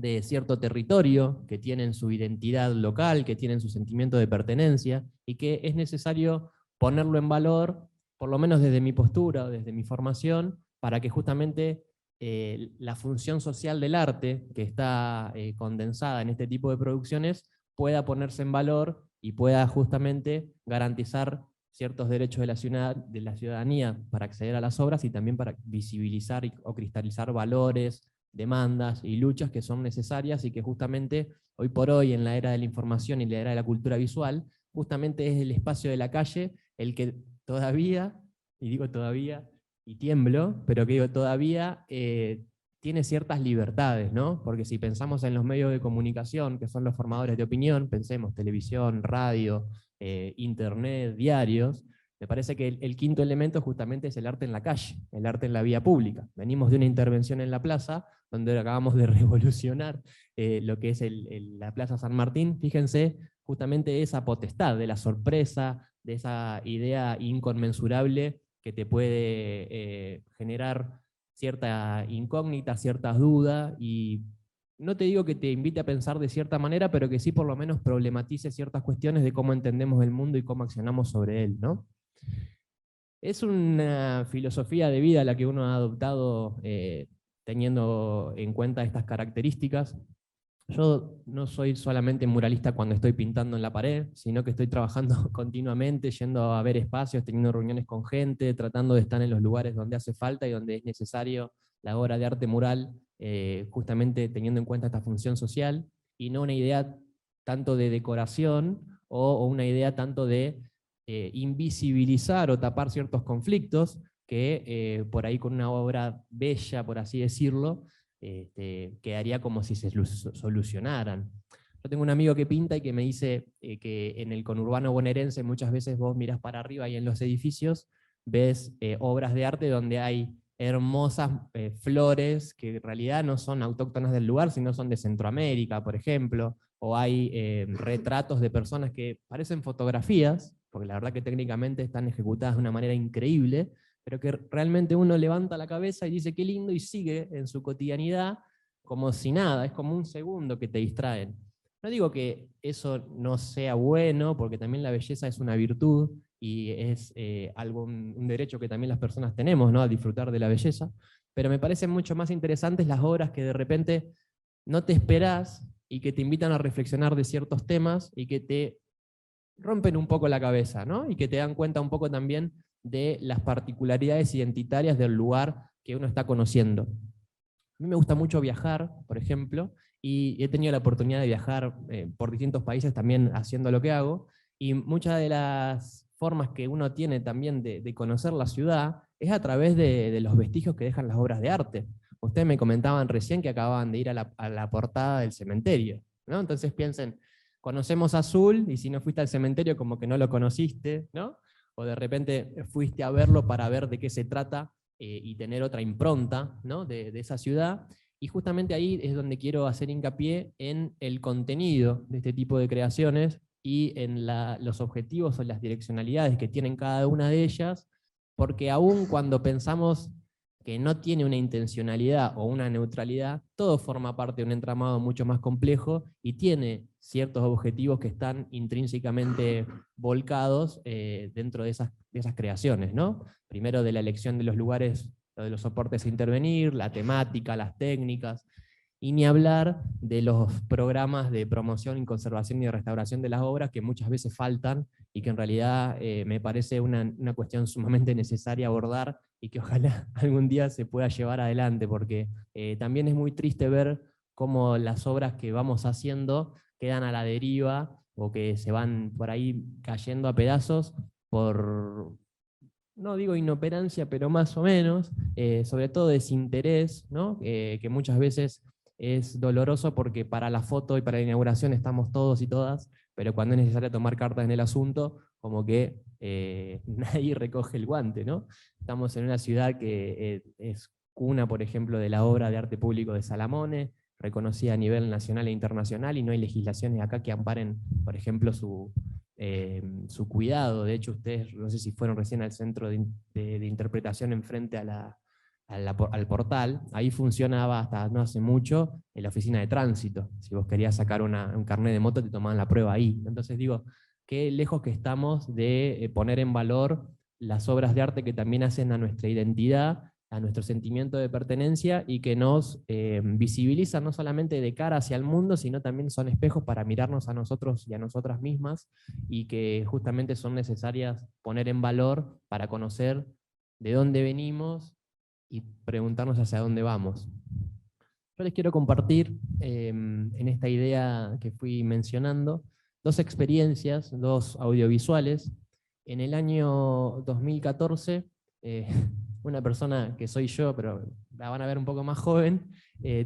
de cierto territorio, que tienen su identidad local, que tienen su sentimiento de pertenencia, y que es necesario ponerlo en valor, por lo menos desde mi postura, desde mi formación, para que justamente la función social del arte, que está condensada en este tipo de producciones, pueda ponerse en valor y pueda justamente garantizar ciertos derechos de la ciudadanía para acceder a las obras y también para visibilizar o cristalizar valores, demandas y luchas que son necesarias y que justamente hoy por hoy en la era de la información y la era de la cultura visual, justamente es el espacio de la calle el que todavía, y digo todavía, y tiemblo, pero que digo todavía tiene ciertas libertades, ¿no? Porque si pensamos en los medios de comunicación, que son los formadores de opinión, pensemos televisión, radio, internet, diarios, me parece que el quinto elemento justamente es el arte en la calle, el arte en la vía pública. Venimos de una intervención en la plaza, donde acabamos de revolucionar lo que es la Plaza San Martín. Fíjense justamente esa potestad de la sorpresa, de esa idea inconmensurable que te puede generar cierta incógnita, ciertas dudas, y no te digo que te invite a pensar de cierta manera, pero que sí por lo menos problematice ciertas cuestiones de cómo entendemos el mundo y cómo accionamos sobre él, ¿no? Es una filosofía de vida la que uno ha adoptado teniendo en cuenta estas características. Yo no soy solamente muralista cuando estoy pintando en la pared, sino que estoy trabajando continuamente, yendo a ver espacios, teniendo reuniones con gente, tratando de estar en los lugares donde hace falta y donde es necesario la obra de arte mural, justamente teniendo en cuenta esta función social, y no una idea tanto de decoración o una idea tanto de invisibilizar o tapar ciertos conflictos que por ahí con una obra bella, por así decirlo, quedaría como si se solucionaran. Yo tengo un amigo que pinta y que me dice que en el conurbano bonaerense muchas veces vos mirás para arriba y en los edificios ves obras de arte donde hay hermosas flores que en realidad no son autóctonas del lugar, sino son de Centroamérica, por ejemplo, o hay retratos de personas que parecen fotografías, porque la verdad que técnicamente están ejecutadas de una manera increíble, pero que realmente uno levanta la cabeza y dice qué lindo y sigue en su cotidianidad como si nada, es como un segundo que te distraen. No digo que eso no sea bueno, porque también la belleza es una virtud y es un derecho que también las personas tenemos, ¿no? A disfrutar de la belleza, pero me parecen mucho más interesantes las obras que de repente no te esperás y que te invitan a reflexionar de ciertos temas y que te rompen un poco la cabeza, ¿no? Y que te dan cuenta un poco también de las particularidades identitarias del lugar que uno está conociendo. A mí me gusta mucho viajar, por ejemplo, y he tenido la oportunidad de viajar por distintos países también haciendo lo que hago, y muchas de las formas que uno tiene también de conocer la ciudad es a través de los vestigios que dejan las obras de arte. Ustedes me comentaban recién que acababan de ir a la portada del cementerio, ¿no? Entonces piensen, conocemos Azul, y si no fuiste al cementerio como que no lo conociste, ¿no? O de repente fuiste a verlo para ver de qué se trata y tener otra impronta, ¿no? de esa ciudad. Y justamente ahí es donde quiero hacer hincapié en el contenido de este tipo de creaciones y en los objetivos o las direccionalidades que tienen cada una de ellas, porque aún cuando pensamos que no tiene una intencionalidad o una neutralidad, todo forma parte de un entramado mucho más complejo y tiene ciertos objetivos que están intrínsecamente volcados dentro de esas creaciones, ¿no? Primero de la elección de los lugares, de los soportes a intervenir, la temática, las técnicas, y ni hablar de los programas de promoción y conservación y restauración de las obras que muchas veces faltan y que en realidad me parece una cuestión sumamente necesaria abordar y que ojalá algún día se pueda llevar adelante, porque también es muy triste ver cómo las obras que vamos haciendo quedan a la deriva o que se van por ahí cayendo a pedazos por, no digo inoperancia, pero más o menos, sobre todo desinterés, ¿no? Que muchas veces es doloroso porque para la foto y para la inauguración estamos todos y todas, pero cuando es necesario tomar cartas en el asunto, como que nadie recoge el guante, ¿no? Estamos en una ciudad que es cuna, por ejemplo, de la obra de arte público de Salamone, reconocida a nivel nacional e internacional, y no hay legislaciones acá que amparen, por ejemplo, su cuidado. De hecho, ustedes, no sé si fueron recién al centro de interpretación enfrente a al portal, ahí funcionaba hasta no hace mucho en la oficina de tránsito. Si vos querías sacar un carnet de moto, te tomaban la prueba ahí. Entonces digo, qué lejos que estamos de poner en valor las obras de arte que también hacen a nuestra identidad, a nuestro sentimiento de pertenencia y que nos visibilizan no solamente de cara hacia el mundo, sino también son espejos para mirarnos a nosotros y a nosotras mismas y que justamente son necesarias poner en valor para conocer de dónde venimos y preguntarnos hacia dónde vamos. Yo les quiero compartir en esta idea que fui mencionando dos experiencias, dos audiovisuales. En el año 2014, eh, una persona que soy yo, pero la van a ver un poco más joven,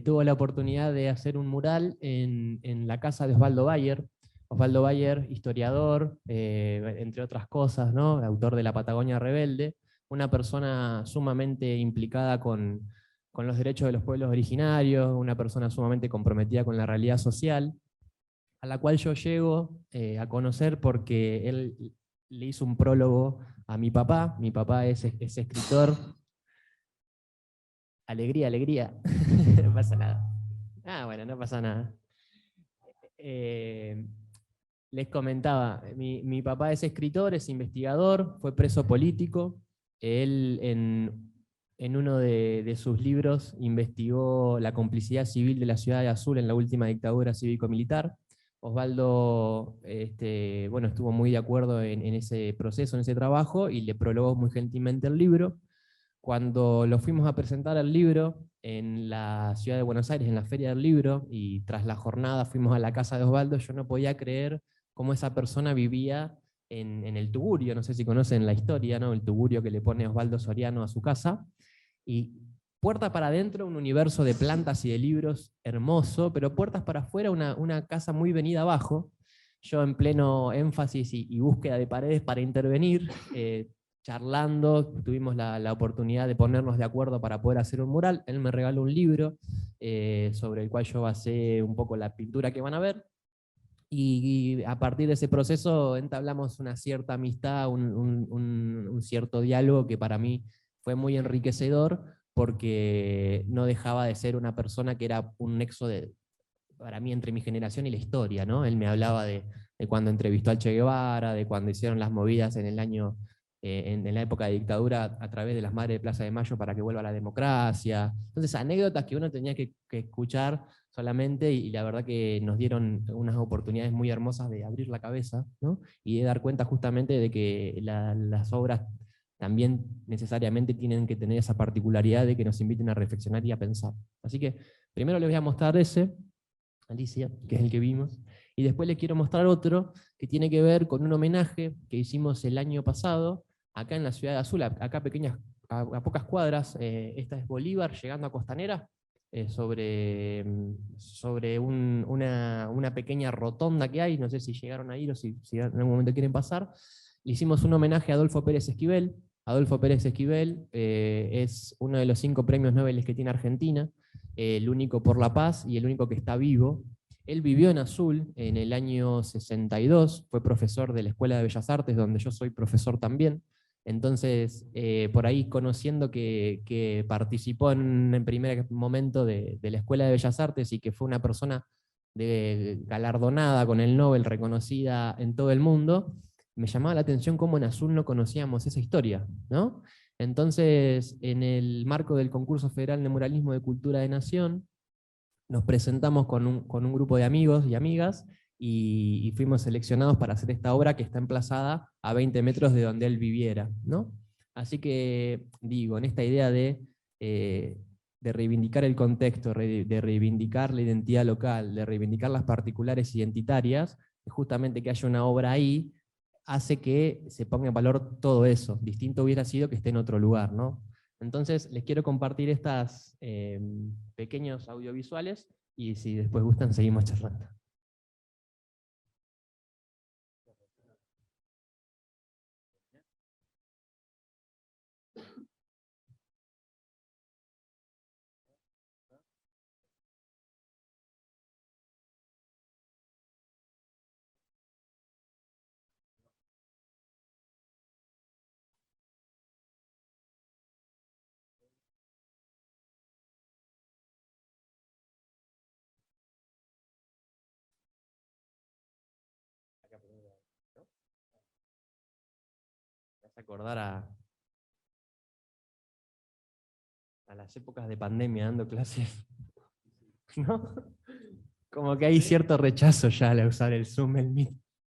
tuvo la oportunidad de hacer un mural en la casa de Osvaldo Bayer. Osvaldo Bayer, historiador, entre otras cosas, ¿no? Autor de La Patagonia Rebelde, una persona sumamente implicada con los derechos de los pueblos originarios, una persona sumamente comprometida con la realidad social, a la cual yo llego a conocer porque él le hizo un prólogo a mi papá es escritor. Alegría, alegría, no pasa nada. Ah, bueno, no pasa nada. Eh, Les comentaba, mi papá es escritor, es investigador, fue preso político. Él en uno de sus libros investigó la complicidad civil de la ciudad de Azul en la última dictadura cívico-militar. Osvaldo bueno, estuvo muy de acuerdo en ese proceso, en ese trabajo, y le prologó muy gentilmente el libro. Cuando lo fuimos a presentar el libro en la ciudad de Buenos Aires, en la Feria del Libro, y tras la jornada fuimos a la casa de Osvaldo, yo no podía creer cómo esa persona vivía en el tugurio. No sé si conocen la historia, ¿no? El tugurio que le pone Osvaldo Soriano a su casa. Y puerta para adentro, un universo de plantas y de libros hermoso, pero puertas para afuera, una casa muy venida abajo. Yo en pleno énfasis y búsqueda de paredes para intervenir, charlando, tuvimos la oportunidad de ponernos de acuerdo para poder hacer un mural. Él me regaló un libro sobre el cual yo basé un poco la pintura que van a ver. Y a partir de ese proceso entablamos una cierta amistad, un cierto diálogo que para mí fue muy enriquecedor porque no dejaba de ser una persona que era un nexo para mí entre mi generación y la historia, ¿no? Él me hablaba de cuando entrevistó al Che Guevara, de cuando hicieron las movidas en el año, en la época de dictadura a través de las Madres de Plaza de Mayo para que vuelva la democracia. Entonces, anécdotas que uno tenía que escuchar solamente y la verdad que nos dieron unas oportunidades muy hermosas de abrir la cabeza, ¿no? Y de dar cuenta justamente de que las obras también necesariamente tienen que tener esa particularidad de que nos inviten a reflexionar y a pensar. Así que primero les voy a mostrar ese, Alicia, que es el que vimos, y después les quiero mostrar otro que tiene que ver con un homenaje que hicimos el año pasado acá en la ciudad de Azul, acá pequeñas, a pocas cuadras. Esta es Bolívar llegando a Costanera, sobre una pequeña rotonda que hay, no sé si llegaron a ir o si en algún momento quieren pasar. Le hicimos un homenaje a Adolfo Pérez Esquivel. Adolfo Pérez Esquivel es uno de los 5 premios Nobel que tiene Argentina, el único por la paz y el único que está vivo. Él vivió en Azul en el año 62, fue profesor de la Escuela de Bellas Artes, donde yo soy profesor también. Entonces, por ahí conociendo que participó en primer momento de la Escuela de Bellas Artes y que fue una persona galardonada con el Nobel, reconocida en todo el mundo, me llamaba la atención cómo en Azul no conocíamos esa historia, ¿no? Entonces, en el marco del Concurso Federal de Muralismo de Cultura de Nación, nos presentamos con un grupo de amigos y amigas y fuimos seleccionados para hacer esta obra que está emplazada a 20 metros de donde él viviera, ¿no? Así que, digo, en esta idea de reivindicar el contexto, de reivindicar la identidad local, de reivindicar las particulares identitarias, justamente que haya una obra ahí, hace que se ponga en valor todo eso. Distinto hubiera sido que esté en otro lugar, ¿no? Entonces, les quiero compartir estas pequeños audiovisuales y si después gustan, seguimos charlando. hace acordar a las épocas de pandemia dando clases, ¿no? Como que hay cierto rechazo ya al usar el Zoom, el Meet.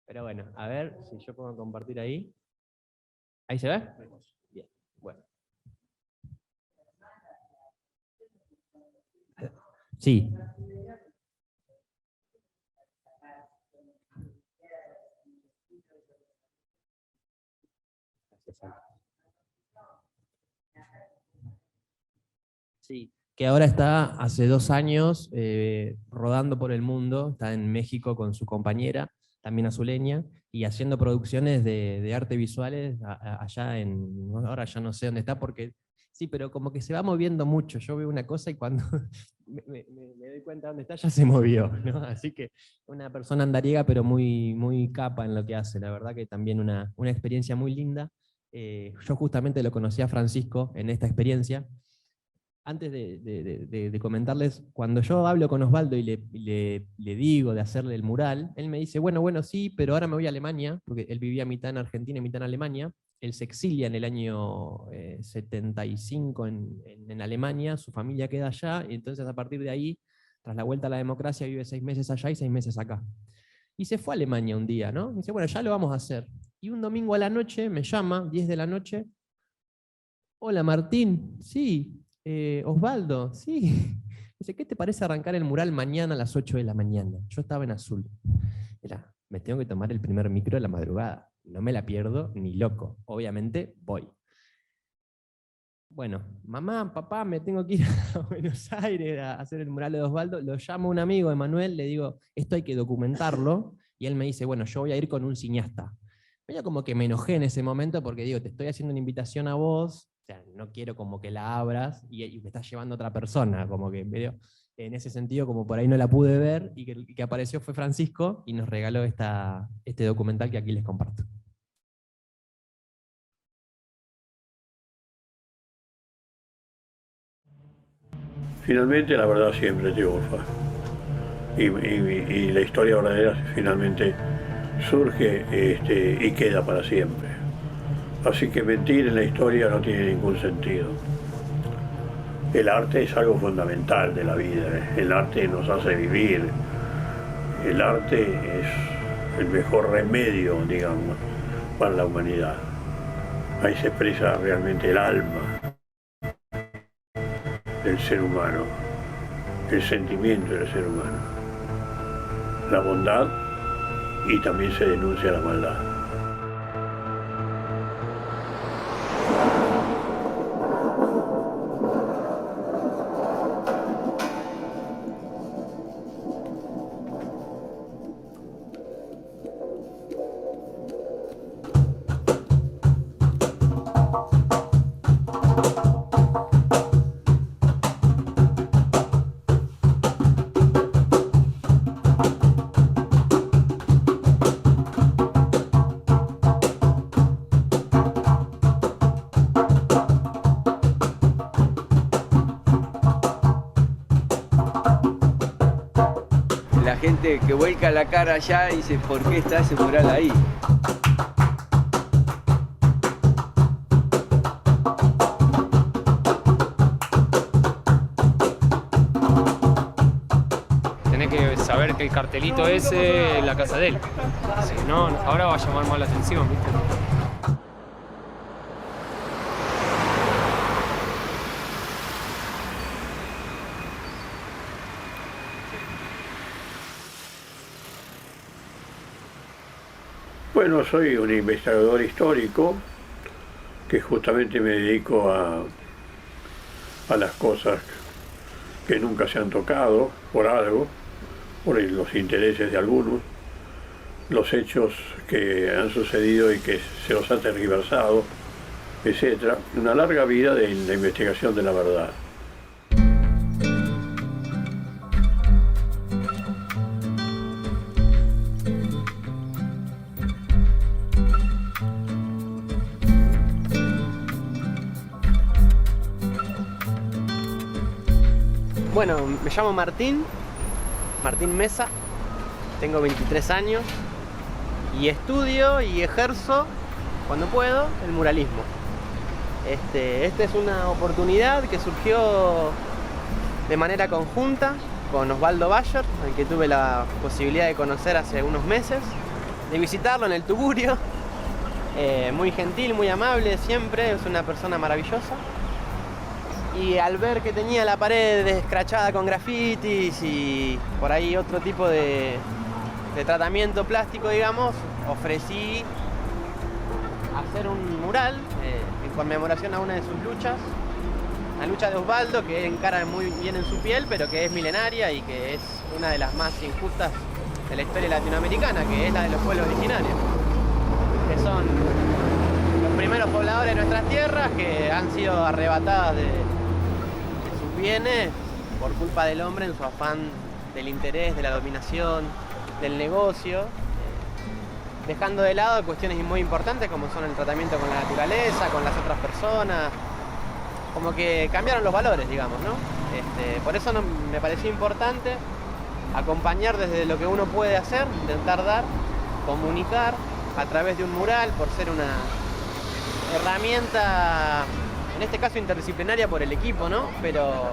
Pero bueno, a ver si yo puedo compartir ahí. ¿Ahí se ve? Bien, bueno. Sí. Sí, que ahora está hace 2 años rodando por el mundo, está en México con su compañera, también azuleña, y haciendo producciones de arte visuales allá ahora ya no sé dónde está, porque sí, pero como que se va moviendo mucho. Yo veo una cosa y cuando me doy cuenta dónde está, ya se movió, ¿no? Así que una persona andariega, pero muy, muy capa en lo que hace. La verdad que también una experiencia muy linda. Yo justamente lo conocí a Francisco en esta experiencia. Antes de comentarles, cuando yo hablo con Osvaldo y le digo de hacerle el mural, él me dice, bueno, sí, pero ahora me voy a Alemania, porque él vivía mitad en Argentina y mitad en Alemania. Él se exilia en el año 75 en Alemania, su familia queda allá, y entonces a partir de ahí, tras la vuelta a la democracia, vive 6 meses allá y 6 meses acá. Y se fue a Alemania un día, ¿no? Y dice, bueno, ya lo vamos a hacer. Y un domingo a la noche me llama, 10 de la noche, hola Martín, sí. Osvaldo, sí. Dice, ¿qué te parece arrancar el mural mañana a las 8 de la mañana? Yo estaba en Azul. Era, me tengo que tomar el primer micro de la madrugada. No me la pierdo ni loco. Obviamente voy. Bueno, mamá, papá, me tengo que ir a Buenos Aires a hacer el mural de Osvaldo. Lo llamo a un amigo, Emanuel, le digo, esto hay que documentarlo. Y él me dice, bueno, yo voy a ir con un cineasta. Yo como que me enojé en ese momento porque digo, te estoy haciendo una invitación a vos, o sea, no quiero como que la abras y me estás llevando a otra persona, como que medio, en ese sentido como por ahí no la pude ver y que apareció fue Francisco y nos regaló este documental que aquí les comparto. Finalmente la verdad siempre triunfa y la historia verdadera finalmente surge y queda para siempre. Así que mentir en la historia no tiene ningún sentido. El arte es algo fundamental de la vida, el arte nos hace vivir, el arte es el mejor remedio, digamos, para la humanidad. Ahí se expresa realmente el alma del ser humano, el sentimiento del ser humano, la bondad, y también se denuncia la maldad. La gente que vuelca la cara allá y dice, ¿por qué está ese mural ahí? Tenés que saber que el cartelito es la casa de él. Si no, ahora va a llamar más la atención, ¿viste? Bueno, soy un investigador histórico que justamente me dedico a las cosas que nunca se han tocado por algo, por los intereses de algunos, los hechos que han sucedido y que se los ha tergiversado, etc. Una larga vida de la investigación de la verdad. Bueno, me llamo Martín Mesa, tengo 23 años y estudio y ejerzo cuando puedo, el muralismo. Esta es una oportunidad que surgió de manera conjunta con Osvaldo Bayer, al que tuve la posibilidad de conocer hace unos meses, de visitarlo en el Tugurio. Muy gentil, muy amable siempre, es una persona maravillosa. Y al ver que tenía la pared escrachada con grafitis y por ahí otro tipo de tratamiento plástico, digamos, ofrecí hacer un mural en conmemoración a una de sus luchas, la lucha de Osvaldo, que encara muy bien en su piel, pero que es milenaria y que es una de las más injustas de la historia latinoamericana, que es la de los pueblos originarios, que son los primeros pobladores de nuestras tierras que han sido arrebatadas de sus bienes por culpa del hombre en su afán del interés, de la dominación, del negocio, dejando de lado cuestiones muy importantes como son el tratamiento con la naturaleza, con las otras personas, como que cambiaron los valores, digamos, ¿no? Por eso me pareció importante acompañar desde lo que uno puede hacer, intentar dar, comunicar a través de un mural, por ser una herramienta, en este caso interdisciplinaria por el equipo, ¿no? Pero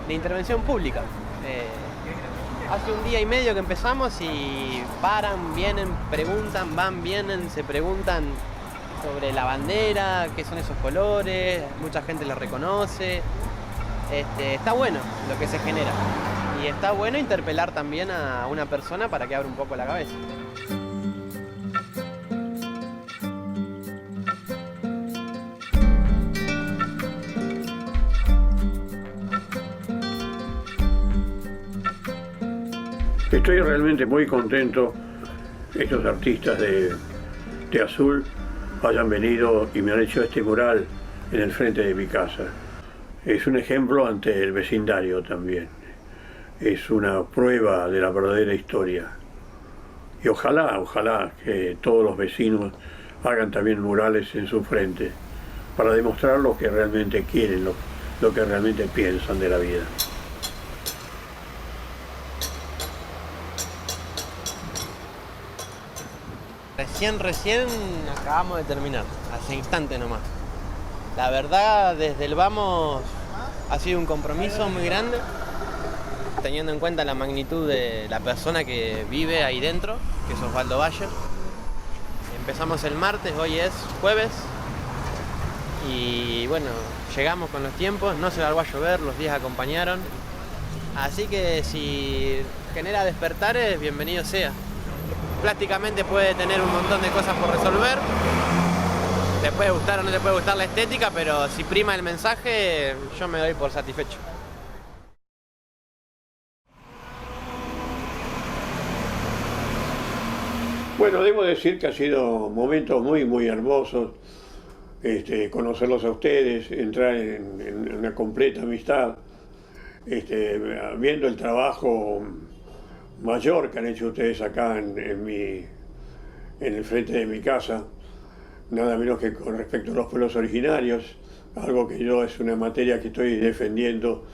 de intervención pública. Hace un día y medio que empezamos y paran, vienen, preguntan, van, vienen, se preguntan sobre la bandera, qué son esos colores, mucha gente los reconoce. Está bueno lo que se genera y está bueno interpelar también a una persona para que abra un poco la cabeza. Estoy realmente muy contento que estos artistas de Azul hayan venido y me han hecho este mural en el frente de mi casa. Es un ejemplo ante el vecindario también. Es una prueba de la verdadera historia. Y ojalá que todos los vecinos hagan también murales en su frente para demostrar lo que realmente quieren, lo que realmente piensan de la vida. Recién acabamos de terminar, hace instante nomás. La verdad, desde el vamos ha sido un compromiso muy grande, teniendo en cuenta la magnitud de la persona que vive ahí dentro, que es Osvaldo Bayer. Empezamos el martes, hoy es jueves, y bueno, llegamos con los tiempos, no se largó a llover, los días acompañaron. Así que si genera despertares, bienvenido sea. Plásticamente puede tener un montón de cosas por resolver. Te puede gustar o no te puede gustar la estética, pero si prima el mensaje, yo me doy por satisfecho. Bueno, debo decir que ha sido momentos muy hermosos, conocerlos a ustedes, entrar en una completa amistad, viendo el trabajo mayor que han hecho ustedes acá en el frente de mi casa, nada menos que con respecto a los pueblos originarios, algo que yo es una materia que estoy defendiendo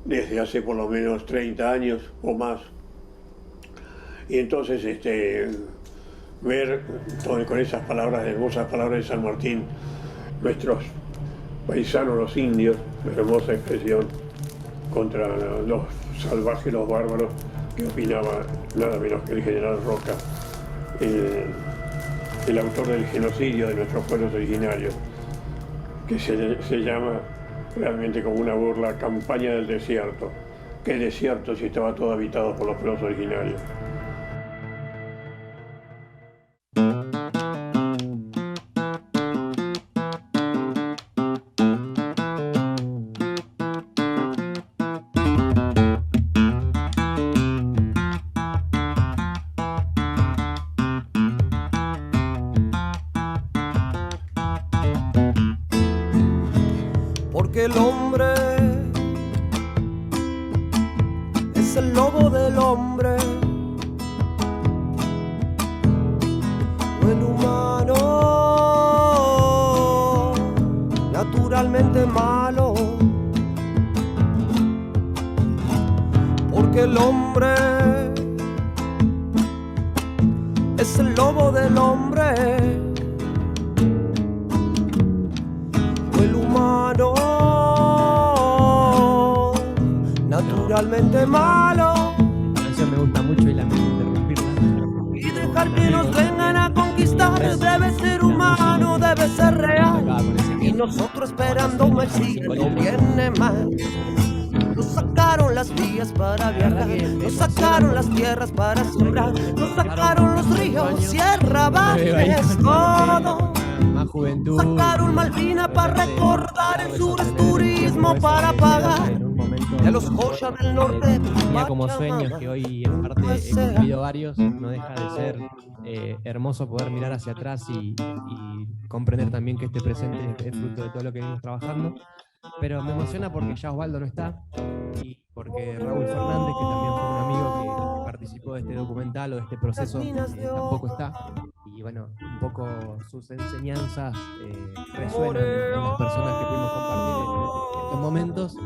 desde hace por lo menos 30 años o más. Y entonces ver con esas palabras, hermosas palabras de San Martín, nuestros paisanos, los indios, hermosa expresión contra los salvajes, los bárbaros, que opinaba nada menos que el general Roca, el autor del genocidio de nuestros pueblos originarios, que se llama realmente como una burla, Campaña del Desierto. ¿Qué desierto si estaba todo habitado por los pueblos originarios? Porque el hombre es el lobo del hombre, o el humano naturalmente malo. Porque el hombre es el lobo del hombre, naturalmente malo. La canción me gusta mucho y lamento interrumpirla. Y dejar que nos vengan a conquistar debe ser humano, debe ser real. Y nosotros esperando un Mesías no viene más. Nos sacaron las vías para viajar, nos sacaron las tierras para sembrar, nos sacaron los ríos, sierra, valles, todo. Más juventud. Sacaron Malvina para recordar el sur, es turismo para pagar. En un momento De los joyas del norte, tenía como sueños que hoy en parte he cumplido varios. No deja de ser hermoso poder mirar hacia atrás y comprender también que este presente es fruto de todo lo que venimos trabajando. Pero me emociona porque ya Osvaldo no está y porque Raúl Fernández, que también fue un amigo que participó de este documental o de este proceso, tampoco está. Y bueno, un poco sus enseñanzas resuenan en las personas que pudimos compartir estos momentos,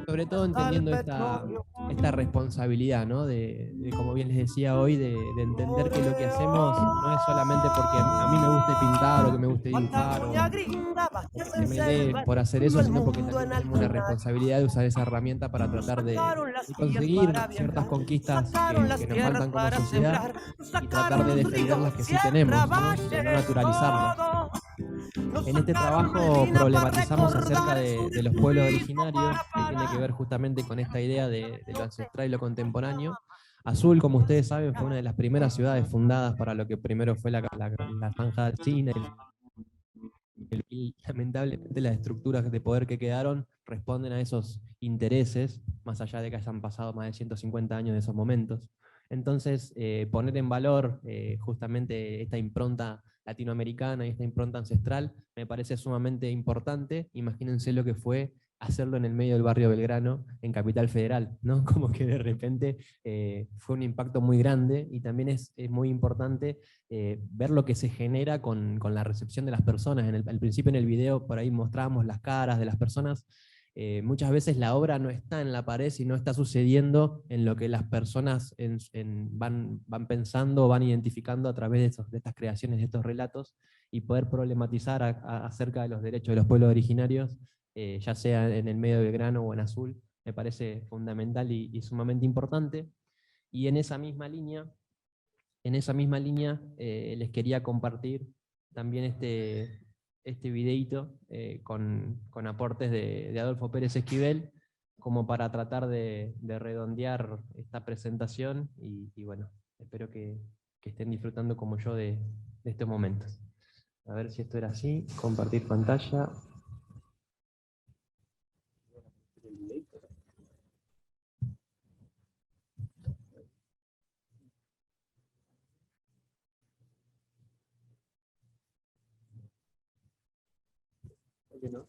sobre todo entendiendo esta responsabilidad, ¿no? De, como bien les decía hoy, de entender que lo que hacemos no es solamente porque a mí me guste pintar o que me guste dibujar o que me dé por hacer eso, sino porque también tenemos la responsabilidad de usar esa herramienta para tratar de conseguir ciertas conquistas que nos faltan como sociedad y tratar de defender las que sí tenemos, ¿no? De no naturalizarlas. En este trabajo problematizamos acerca de los pueblos originarios, que tiene que ver justamente con esta idea de lo ancestral y lo contemporáneo. Azul, como ustedes saben, fue una de las primeras ciudades fundadas para lo que primero fue la Zanja China. Y lamentablemente las estructuras de poder que quedaron responden a esos intereses, más allá de que hayan pasado más de 150 años de esos momentos. Entonces, poner en valor justamente esta impronta latinoamericana y esta impronta ancestral me parece sumamente importante. Imagínense lo que fue hacerlo en el medio del barrio Belgrano, en Capital Federal, ¿no? Como que de repente fue un impacto muy grande, y también es muy importante ver lo que se genera con la recepción de las personas. Al principio en el video por ahí mostrábamos las caras de las personas. Muchas veces la obra no está en la pared, sino está sucediendo en lo que las personas van pensando, van identificando a través de estas creaciones, de estos relatos, y poder problematizar acerca de los derechos de los pueblos originarios, ya sea en el medio de Belgrano o en Azul, me parece fundamental y sumamente importante. Y en esa misma línea les quería compartir también este videíto con aportes de Adolfo Pérez Esquivel, como para tratar de redondear esta presentación, y bueno, espero que estén disfrutando como yo de estos momentos. A ver si esto era así, compartir pantalla. ¿No?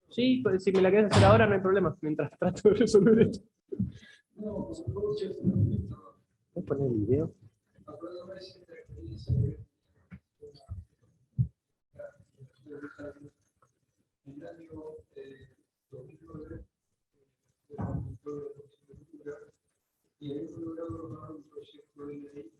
Sí, pues, si me la quieres hacer ahora no hay problema, mientras trato de resolver esto. ¿Puedes poner el video? Y ahí fue logrado un proyecto de ley